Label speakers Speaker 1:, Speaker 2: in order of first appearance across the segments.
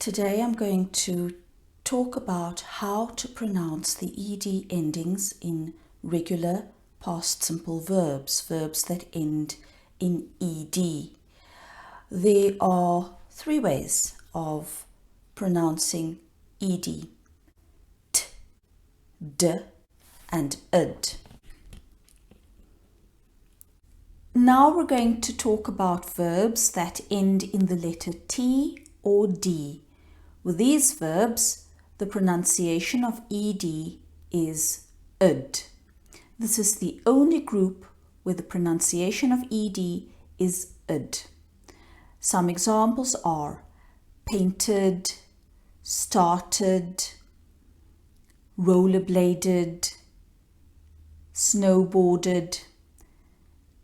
Speaker 1: Today I'm going to talk about how to pronounce the ed endings in regular past simple verbs, verbs that end in ed. There are three ways of pronouncing ed: t, d, and id. Now we're going to talk about verbs that end in the letter T or D. With these verbs, the pronunciation of ed is id. This is the only group where the pronunciation of ed is id. Some examples are painted, started, rollerbladed, snowboarded.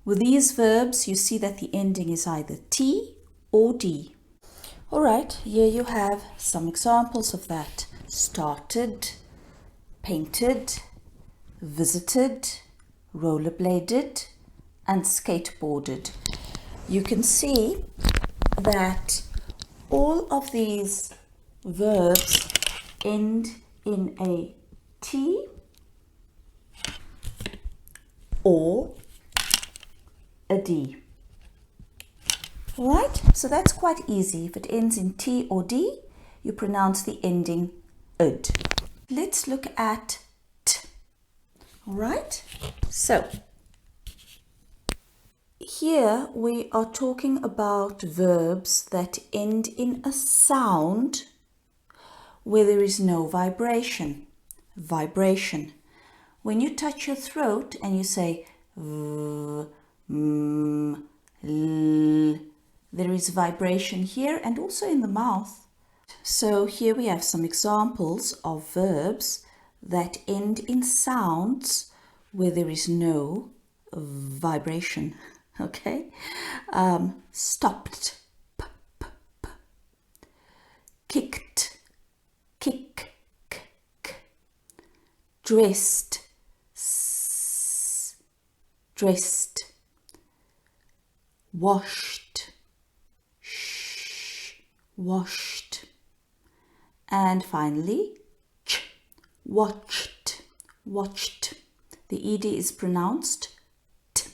Speaker 1: With these verbs, you see that the ending is either T or D. All right, here you have some examples of that. Started, painted, visited, rollerbladed, and skateboarded. You can see that all of these verbs end in a T or a D. All right, so that's quite easy. If it ends in T or D, you pronounce the ending id. Let's look at T. All right, so here we are talking about verbs that end in a sound where there is no vibration. Vibration. When you touch your throat and you say v, m, l, there is vibration here and also in the mouth. So here we have some examples of verbs that end in sounds where there is no vibration. Okay? Stopped. P, p, p. Kicked. Kick. K, k. Dressed. S, dressed. Washed. Washed. And finally, ch, watched, watched. The ed is pronounced t.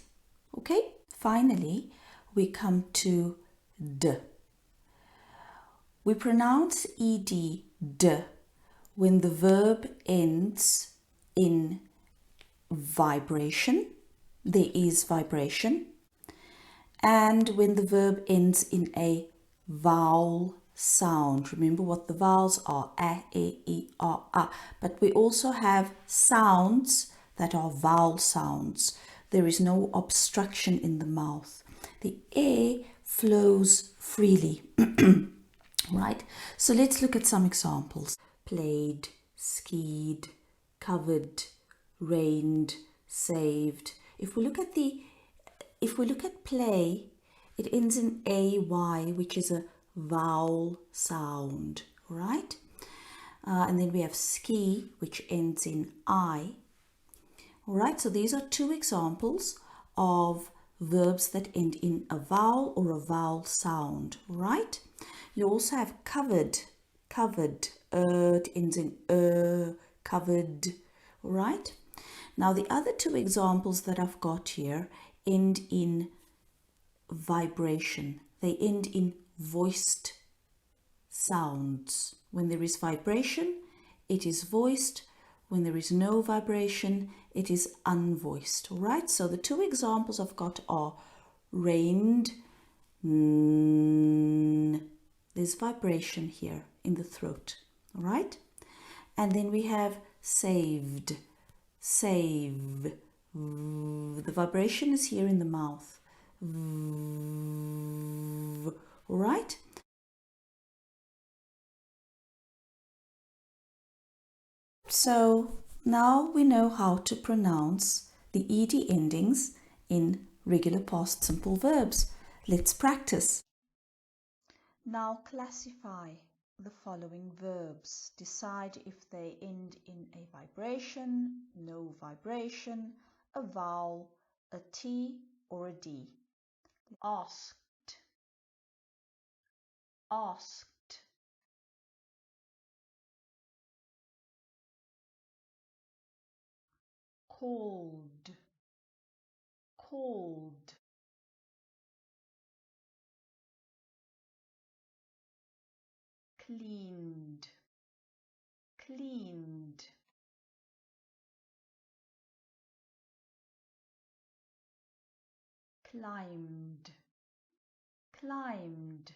Speaker 1: Okay? Finally, we come to d. We pronounce ed d when the verb ends in vibration. There is vibration. And when the verb ends in a vowel sound. Remember what the vowels are: a, e, r, a. But we also have sounds that are vowel sounds. There is no obstruction in the mouth. The air flows freely. Right? So let's look at some examples. Played, skied, covered, rained, saved. If we look at play, it ends in ay, which is a vowel sound, right? And then we have ski, which ends in I. All right, so these are two examples of verbs that end in a vowel or a vowel sound, right? You also have covered, covered, it ends in covered, all right? Now the other two examples that I've got here end in vibration. They end in voiced sounds. When there is vibration, it is voiced. When there is no vibration, it is unvoiced. All right, so the two examples I've got are rained. There's vibration here in the throat. All right, and then we have saved. Save. The vibration is here in the mouth. All right? So now we know how to pronounce the ed endings in regular past simple verbs. Let's practice. Now classify the following verbs. Decide if they end in a vibration, no vibration, a vowel, a T, or a D. Asked, asked, cold, cold, cleaned, cleaned, climbed, climbed,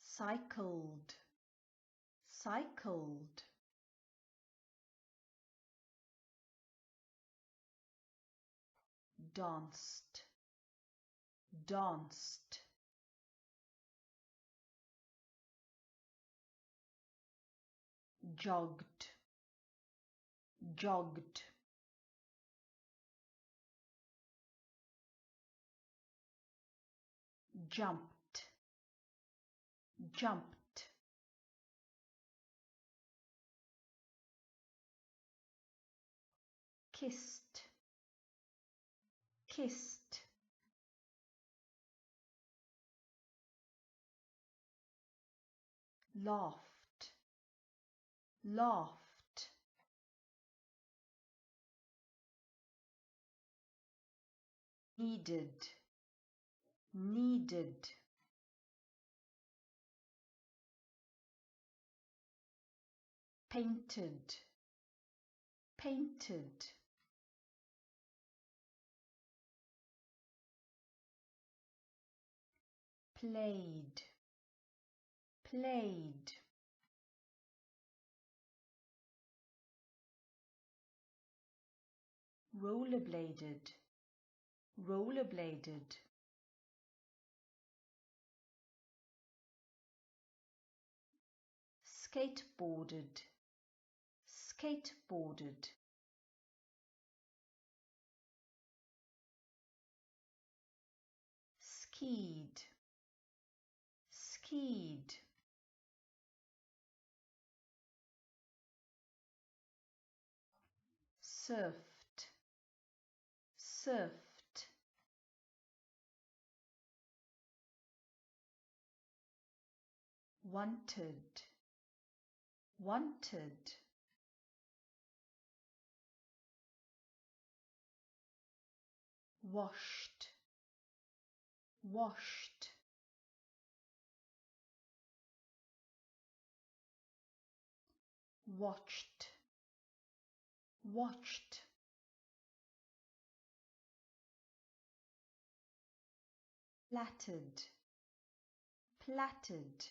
Speaker 1: cycled, cycled, danced, danced, jogged, jogged, jumped, jumped, kissed, kissed, laughed, laughed, needed, needed, painted, painted, played, played, rollerbladed, rollerbladed, skateboarded, skateboarded, skied, skied, surfed, surfed, wanted, wanted, washed, washed, watched, watched, plaited, plaited,